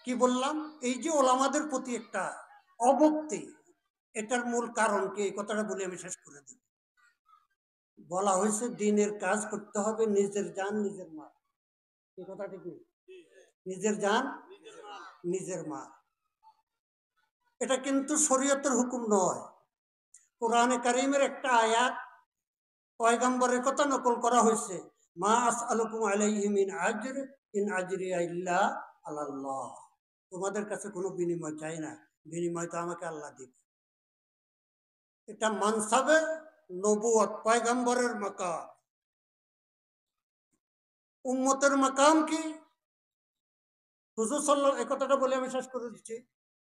কি বললাম, এই যে ওলামাদের প্রতি একটা অভক্তি, এটার মূল কারণ কি, এই কথাটা বলে আমি শেষ করে দেব। বলা হয়েছে দিনের কাজ করতে হবে নিজের জান নিজের মা, এই কথা ঠিক নেই? নিজের জান নিজের মা, এটা কিন্তু শরীয়তের হুকুম নয়। কোরআনে কারীমের একটা আয়াত পয়গম্বরের কথা নকল করা হয়েছে, মা আসআলুকুম আলাইহি মিন আজর ইন আজরিয়া ইল্লা আলাল্লাহ। তোমাদের কাছে কোনো বিনিময় চাই না, বিনিময় তো আমাকে আল্লাহ দিবে। এটা মানসাবে নবুয়ত, পয়গম্বরের মাকাম। উম্মতের মাকাম কি? হুজুর সাল্লাল্লাহু, এই কথাটা বলে আমি শেষ করে দিচ্ছি।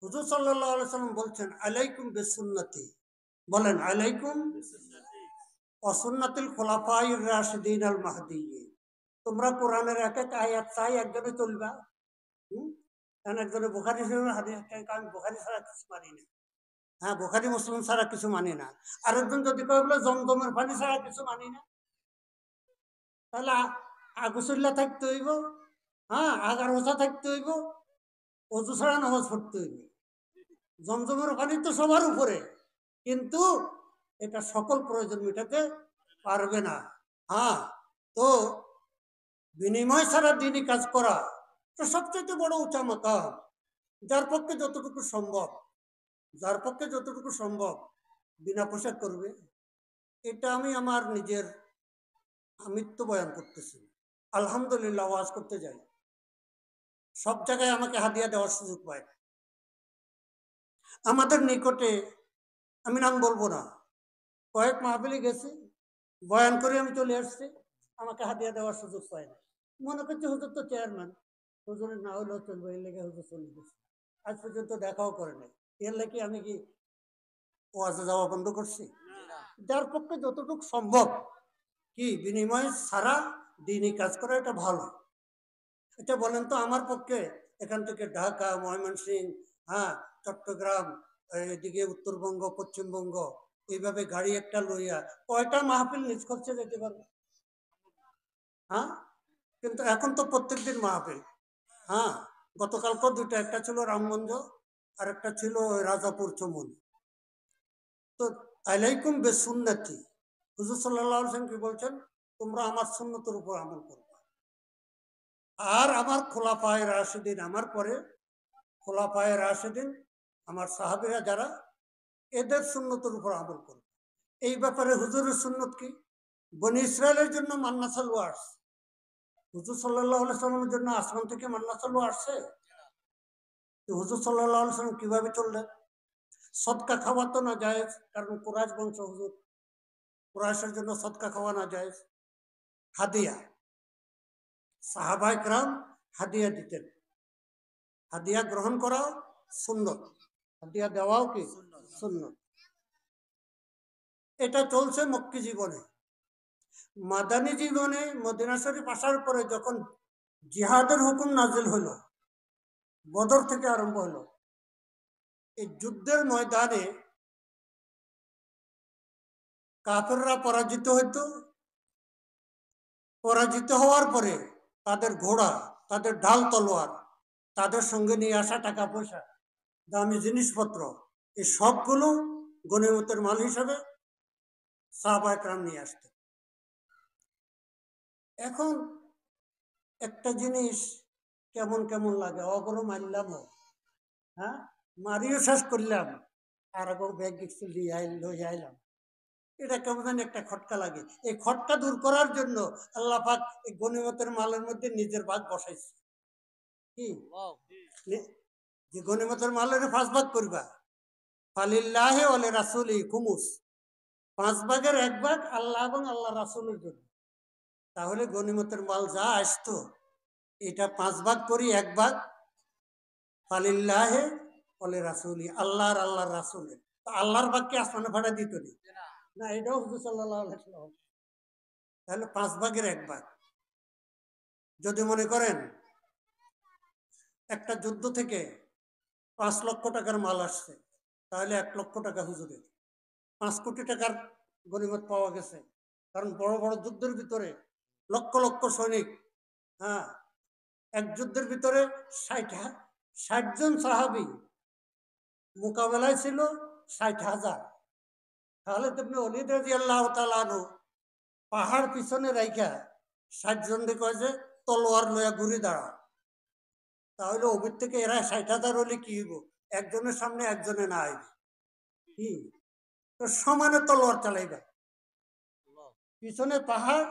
হুজুর সাল্লাল্লাহু আলাইহি সাল্লাম বলছেন, আলাইকুম বিসুন্নতি, বলেন আলাইকুম অসুন্নাতিল খুলাফায়ে রাশিদিন আল মাহদিয়্যিন। তোমরা কোরআনের এক এক আয়াত চাই একজনে চলবা। কারণ একজনে বুখারী শরীফের হাদিস চাই, কারণ বুখারী ছাড়া কিছু মানি না। হ্যাঁ, বুখারী মুসলিম ছাড়া কিছু মানি না। আরেকজন যদি কয় বলে জমজমের পানি ছাড়া কিছু মানি না, তাহলে আগুসুল্লাহ থাকতে হইব, হ্যাঁ, আগার ওষা থাকতে হইব, অজু ছাড়া নামাজ পড়তে হইব। জমজমের পানি তো সবার উপরে, কিন্তু এটা সকল প্রয়োজন মেটাতে পারবে না। হ্যাঁ, তো বিনিময় ছাড়া দিনই কাজ করা তো সবচেয়ে বড় উঁচা মাকাম। যার পক্ষে যতটুকু সম্ভব, যার পক্ষে যতটুকু সম্ভব বিনা পোশাক করবে। এটা আমি আমার নিজের আমিত্ব বয়ান করতেছি। আলহামদুলিল্লাহ, ওয়াজ করতে যাই, সব জায়গায় আমাকে হাদিয়া দেওয়ার সুযোগ পায় না। আমাদের নিকটে, আমি নাম বলবো না, কয়েক মাহফিলে গেছি, বয়ান করে আমি চলে আসছি, আমাকে হাদিয়া দেওয়ার সুযোগ পায় না। মনে করছে হুজুর তো চেয়ারম্যান, হুজুরের না হলেও চলবে, এর লেগে হুজুর চলে গেছে, আজ পর্যন্ত দেখাও করে নাই। এর লেগে আমি কি ওয়াজে যাওয়া বন্ধ করছি? যার পক্ষে যতটুকু সম্ভব কি বিনিময় ছাড়া দিনই কাজ করা, এটা ভালো। এটা বলেন তো, আমার পক্ষে এখান থেকে ঢাকা, ময়মনসিংহ, হ্যাঁ, চট্টগ্রাম, এদিকে উত্তরবঙ্গ, পশ্চিমবঙ্গ, এইভাবে গাড়ি একটা লইয়া কয়টা মাহফিল নিজ খরচে যেতে পারবে? হ্যাঁ, কিন্তু এখন তো প্রত্যেক দিন মাহফিল। হ্যাঁ, গতকাল তো দুইটা, একটা ছিল রামগঞ্জ আর একটা ছিল রাজাপুর চমন। তো আলাইকুম বিসুন্নতি, হুজুর সাল্লাল্লাহু আলাইহি ওয়াসাল্লাম কি বলছেন, তোমরা আমার সুন্নতের উপর আমল করো, আর আমার খোলাফায়ে রাশিদিন, আমার পরে খোলাফায়ে রাশিদিন, আমার সাহাবীরা যারা, এদের সুন্নতের উপর আমল করো। এই ব্যাপারে হুজুরের সুন্নত কি? বনি ইসরায়েলের জন্য মান্না সালওয়া আসছে, হুজুর সাল্লাল্লাহু আলাইহি সাল্লামের জন্য আসমান থেকে মান্না সালওয়া আসছে? তো হুজুর সাল্লাল্লাহু আলাইহি সাল্লাম কিভাবে চললেন? সদকা খাওয়া তো না জায়েজ, কারণ কুরাইশ বংশ হুজুর, কুরাইশের জন্য সদকা খাওয়া না জায়েজ। হাদিয়া, সাহাবায়ে কেরাম হাদিয়া দিতেন, হাদিয়া গ্রহণ করা সুন্নত, হাদিয়া দেওয়াও কি সুন্নত। এটা চলছে মক্কি জীবনে। মাদানী জীবনে মদিনা শরীফ আসার পরে যখন জিহাদের হুকুম নাজিল হলো, বদর থেকে আরম্ভ হলো, এই যুদ্ধের ময়দানে কাফেররা পরাজিত হইতো। পরাজিত হওয়ার পরে তাদের ঘোড়া, তাদের ঢাল তলোয়ার, তাদের সঙ্গে নিয়ে আসা টাকা পয়সা, দামি জিনিসপত্র, এই সবগুলো গনিমতের মাল হিসাবে সাহাবায়ে কেরাম নিয়ে আসতেন। এখন একটা জিনিস কেমন কেমন লাগে, অগরম মারলাম, হ্যাঁ, মারিও শেষ করলাম, আর এখন ব্যাগ লই আইলাম, এটা কেমন জানি একটা খটকা লাগে। এই খটকা দূর করার জন্য আল্লাহ পাক এই গনিমতের মালের মধ্যে নিজের ভাগ বসাইছে। কি যে গনিমতের মালের 5 ভাগ করবা, ফালিল্লাহি ওয়া লিরাসূলি খুমুস, 5 ভাগের 1 ভাগ আল্লাহ এবং আল্লাহ রাসূলের জন্য। তাহলে গনিমতের মাল যা আসতো, এটা 5 ভাগ করি, 1 ভাগ ফালিল্লাহি ওয়া লিরাসূলি, আল্লাহ আর আল্লাহর রাসূলের। তো আল্লাহর ভাগকে আসমানে ফাড়া দিত না, এটাও হুজুর সাল্লাল্লাহু আলাইহি ওয়াসাল্লাম। তাহলে 5 ভাগের 1 ভাগ। যদি মনে করেন একটা যুদ্ধ থেকে 5 লক্ষ টাকার মাল আসছে, তাহলে 1 লক্ষ টাকা হুজুরের, 5 কোটি টাকার গনিমত পাওয়া গেছে। কারণ বড় বড় যুদ্ধের ভিতরে লক্ষ লক্ষ সৈনিক, হ্যাঁ, এক যুদ্ধের ভিতরে 60 60 জন সাহাবী, মোকাবেলায় ছিল 60,000। খালিদ ইবনে ওলীদ রাদিয়াল্লাহু তাআলা আনহু পাহাড় পিছনে রাইখা 60 জন রে কয় যে তলোয়ার লইয়া ঘুরে দাঁড়া। তাহলে ওবির থেকে এরা 60,000 হলে কি হইব? একজনের সামনে একজনে না আইবে, কি তো সমানে তলোয়ার চালাইবে। পিছনে পাহাড়,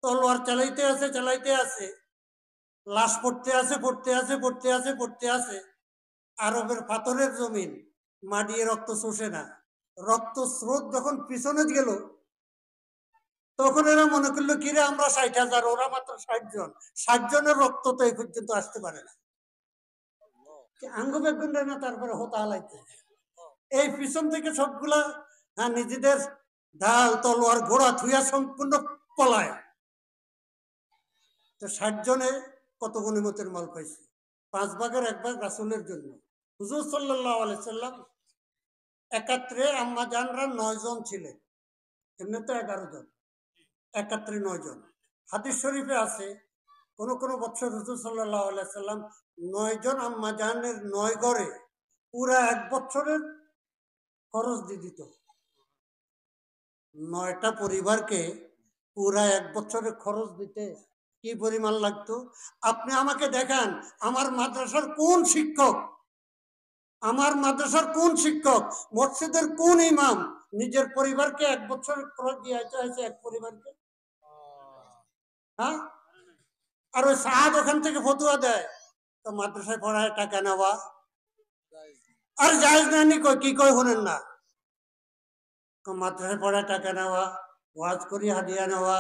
তলোয়ার চালাইতে আছে, লাশ পড়তে আছে। আরবের পাথরের জমিন, মাটিয়ে রক্ত চষে না। রক্ত স্রোত যখন পিছনে গেল, তখন এরা মনে করলো কিরে আমরা 60,000, ওরা মাত্র 60 জন। 60 জনের রক্ত তো এই পর্যন্ত আসতে পারে না, আঙ্গ বেগুন না, তারপরে হতা হালাইতে। এই পিছন থেকে সবগুলা নিজেদের ঢাল, তলোয়ার, ঘোড়া থুইয়া সম্পূর্ণ পলায়। তো 60 জনে কত গনিমতের মাল পাইছে? 5 ভাগের 1 ভাগ রাসূলের জন্য। হুজুর সাল্লাল্লাহু আলাইহি সাল্লাম একাত্রে আম্মা জানরা 9 জন ছিলেন, এমনি তো 11 জন, একাত্রে 9 জন। হাদিস শরীফে আছে কোন কোন বছর হুজুর সাল্লাল্লাহু আলাইহি সাল্লাম 9 জন আম্মা জানের 9 ঘরে পুরা 1 বছরের খরচ দিয়ে দিত। 9টা পরিবারকে পুরা 1 বছরের খরচ দিতে কি পরিমাণ লাগতো? আপনি আমাকে দেখান আমার মাদ্রাসার কোন শিক্ষক, মসজিদের কোন ইমাম নিজের পরিবারকে 1 বছরের খরচ দিয়ে হয়েছে এক পরিবারকে? হ্যাঁ? আর ওই সাহাদ ওখান থেকে ফতুয়া দেয় তো মাদ্রাসায় পড়ায় টাকা নেওয়া আর জায়েজ না, কি কয় হলেন না? মাদ্রাসায় পড়ায় টাকা নেওয়া, ওয়াজ করি হাদিয়া নেওয়া,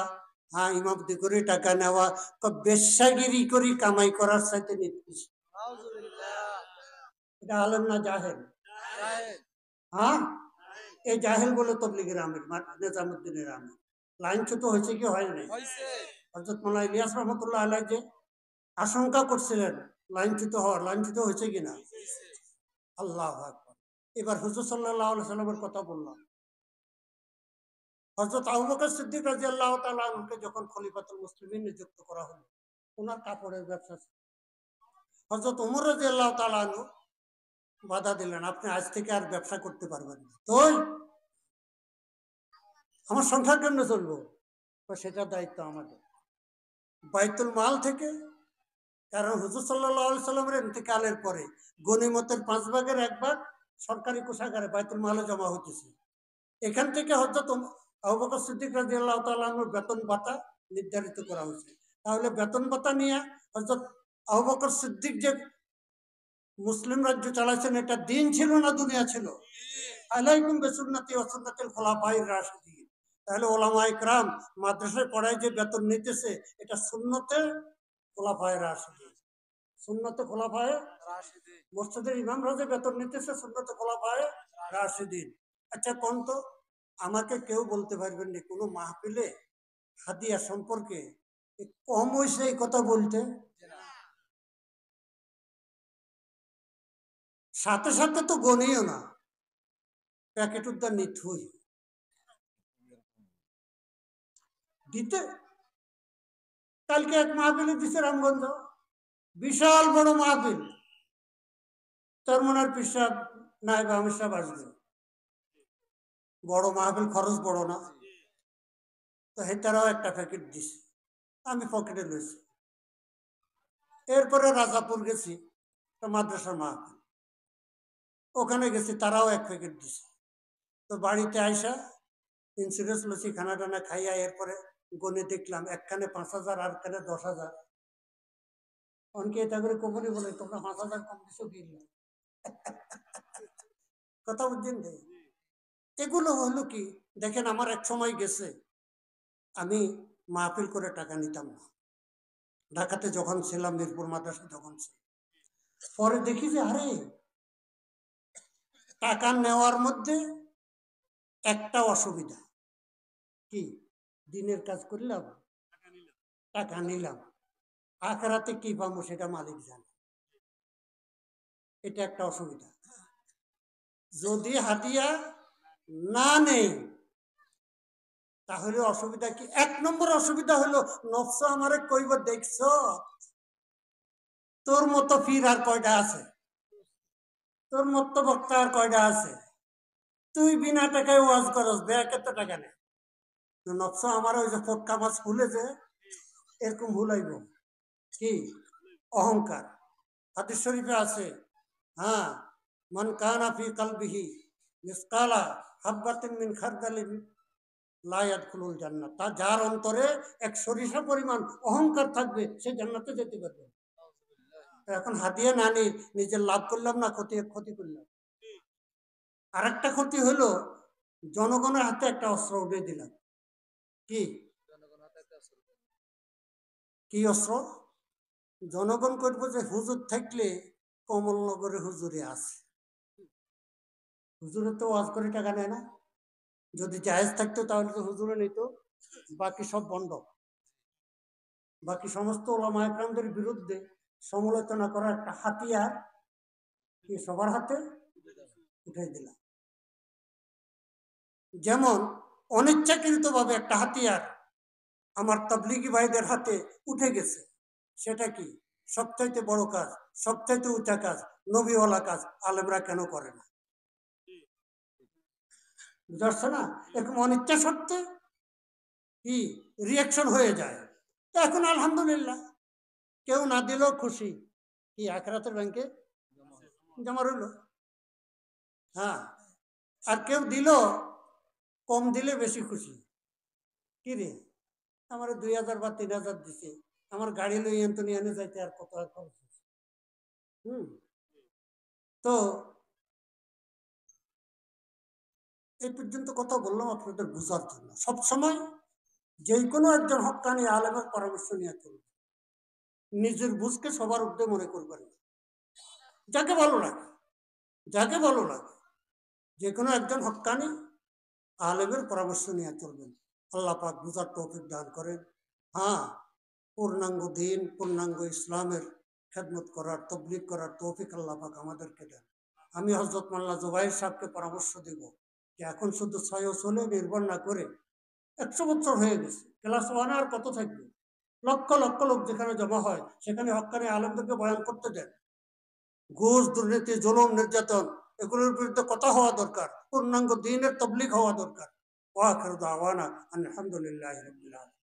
হ্যাঁ ইমামতি করে টাকা নেওয়া, তো বেশ্যাগিরি করি কামাই করার সাথে নির্দিষ্ট। এটা আলেম না জাহেল? হ্যাঁ, এই জাহেল বলে তবলিগের আমির নিজামুদ্দিনের আমির লাইনচ্যুত হয়েছে কি হয় নাই? হযরত মাওলানা ইলিয়াস রহমাতুল্লাহ আলাইহি যে আশঙ্কা করছিলেন লাইনচ্যুত হয়েছে কিনা? আল্লাহু আকবার। এবার হুজুর সাল্লাল্লাহু আলাইহি সাল্লামের কথা বললাম। হযরত আবু বকর সিদ্দিক রাদিয়াল্লাহু তাআলা আনহুকে যখন খলিফাতুল মুসলিমিন নিযুক্ত করা হলো, ওনার কাপড়ের ব্যবসা ছিল। হযরত ওমর রাদিয়াল্লাহু তাআলা আনহু বাধা দিলেন, আপনি আজ থেকে আর ব্যবসা করতে পারবেন না। তো আমার সংসার কেমনে চলবো? সেটার দায়িত্ব আমাদের। বাইতুল মাল থেকে, কারণ হুজুর সাল্লাল্লাহু আলাইহি সাল্লামের ইন্তেকালের পরে গনিমতের 5 ভাগের 1 ভাগ সরকারি কোষাগারে বাইতুল মালে জমা হতেছে। এখান থেকে হযরত আবু বকর সিদ্দিক রাদিয়াল্লাহু তাআলা আনহুর বেতন ভাতা নির্ধারিত করা হয়েছে। তাহলে বেতন ভাতা নিয়ে হযরত আবু বকর সিদ্দিক যে মুসলিম রাজ্য চালাইছেন, এটা দিন ছিল না দুনিয়া ছিল? আলাইকুম বিসুন্নতি ওয়া সুন্নাতিল খুলাফায়ে রাশিদিন। তাহলে ওলামায়ে কেরাম মাদ্রাসায় পড়ায় যে বেতন নিতেছে, এটা সুন্নতে খুলাফায়ে রাশিদিন। সুন্নতে খুলাফায়ে রাশিদিন। মসজিদের ইমামরা যে বেতন নিতেছে, সুন্নতে খুলাফায়ে রাশিদিন। আচ্ছা কোন তো, আমাকে কেউ বলতে পারবেন না কোনো মাহফিলে হাদিয়া সম্পর্কে কম হয়েছে এই কথা বলতে? সাথে সাথে তো গনিও না, প্যাকেট উদ্ধার নিথুই দিতে। কালকে এক মাহফিলে দিছে রামগঞ্জ, বিশাল বড় মাহফিল, চরমনার পীর সাহেব নায়েব আমির সাহেব আসবে, বড় মাহফিল, খরচ বড় না? তো হেতারাও একটা প্যাকেট দিছে, আমি পকেটে লইছি। এরপরে রাজাপুর গেছি, মাদ্রাসার মাহফিল, ওখানে গেছি, তারাও 1 প্যাকেট দিছে। তো বাড়িতে আইসা ইন্স্যুরেন্স লইছি, খানা টানা খাইয়া এরপরে গনে দেখলাম একখানে 5,000 আর একখানে 10,000। অনেকে এটা করে কোম্পানি বলে তোমরা 5,000 কম দিছো কি? কথা বুঝছেন? এগুলো হলো কি, দেখেন আমার এক সময় গেছে, আমি মাহফিল করে টাকা নিতাম না, ঢাকাতে যখন ছিলাম, মিরপুর মাদ্রাসা যখন ছিলাম। পরে দেখি যে আরে টাকা নেওয়ার মধ্যে একটা অসুবিধা কি, দিনের কাজ করলাম, টাকা নিলাম, আখেরাতে কি পাবো সেটা মালিক জানে। এটা একটা অসুবিধা। যদি হাদিয়া না নেই তাহলে অসুবিধা কি? 1 নম্বর অসুবিধা হলো নফস আমারে কইব দেখছো তোর মতো ফির আর কয়টা আছে? তোর মতো বক্তা আর কয়টা আছে? তুই বিনা টাকায় ওয়াজ করস, দেখ কত টাকা নেই। নকশা আমার ওই যে ফটকা মাছ খুলেছে, এরকম ভুলাইব কি অহংকার। হাদিস শরীফে আছে, হ্যাঁ, মান কানা ফি কলবিহি মিসকালা হাববাতিন মিন খারদালিন লা ইয়াদখুলুল জান্নাত। তার যার অন্তরে এক সরিষা পরিমাণ অহংকার থাকবে, সে জান্নাতে যেতে পারবে। এখন হাদিয়া না নিয়ে নিজের লাভ করলাম না, ক্ষতি করলাম। আর একটা ক্ষতি হলো, জনগণের হাতে একটা অস্ত্র উঠে দিলাম। কি কি অস্ত্র? জনগণ করবো যে হুজুর থাকলে কমলনগরে হুজুরে আছে। হুজুরে তো ওয়াজ করে টাকা নেয় না। যদি জায়েজ থাকতো তাহলে তো হুজুরে নিত, বাকি সব বন্ধ। বাকি সমস্ত ওলামা একরামদের বিরুদ্ধে সমালোচনা করার একটা হাতিয়ার কি সবার হাতে উঠাই দিলাম। যেমন অনিচ্ছাকৃতভাবে একটা হাতিয়ার আমার তাবলিগি ভাইদের হাতে উঠে গেছে। সেটা কি? সবচাইতে বড় কাজ, সবচাইতে উঁচা কাজ, নবীওয়ালা কাজ আলেমরা কেন করে না? বুঝতে না? এরকম অনিচ্ছা সত্ত্বে কি রিয়াকশন হয়ে যায়। তো এখন আলহামদুলিল্লাহ, কেউ না দিলেও খুশি, কি আখরাতের ব্যাংকে জমা রইল। হ্যাঁ, আর কেউ দিল, কম দিলে বেশি খুশি। কি রে, আমার 2000 বা 3000 দিছে, আমার গাড়ি লই এনে এনে যাইতে আর কত খরচ। হুম, তো এই পর্যন্ত কথা বললাম আপনাদের বোঝার জন্য। সবসময় যে কোনো একজন হক্কানি আলেমের পরামর্শ নিয়ে চলবে, নিজের বুঝকে সবার ঊর্ধ্বে মনে করবেন না। যাকে ভালো লাগে, যাকে ভালো লাগে, যে কোনো একজন হক্কানি আলেমের পরামর্শ নিয়ে চলবেন। আল্লাহ পাক বুঝার তৌফিক দান করেন। হ্যাঁ, পূর্ণাঙ্গ দিন, পূর্ণাঙ্গ ইসলামের খেদমত করার, তবলিগ করার তৌফিক আল্লাহ পাক আমাদেরকে দেন। আমি হযরত মোল্লা জুবাইর সাহেবকে পরামর্শ দেব যে এখন শুধু 6 ওসলে নির্ভর না করে, 100 বছর হয়ে গেছে, ক্লাস 1 আর কত থাকবে? লক্ষ লক্ষ লোক যেখানে জমা হয়, সেখানে হক্কানি আলেমদেরকে বয়ান করতে দেন। ঘুষ, দুর্নীতি, জুলুম, নির্যাতন, এগুলোর বিরুদ্ধে কথা হওয়া দরকার। পূর্ণাঙ্গ দ্বীনের তাবলীগ হওয়া দরকার। ওয়া আখিরু দাওয়ানা আলহামদুলিল্লাহি রাব্বিল আলামিন।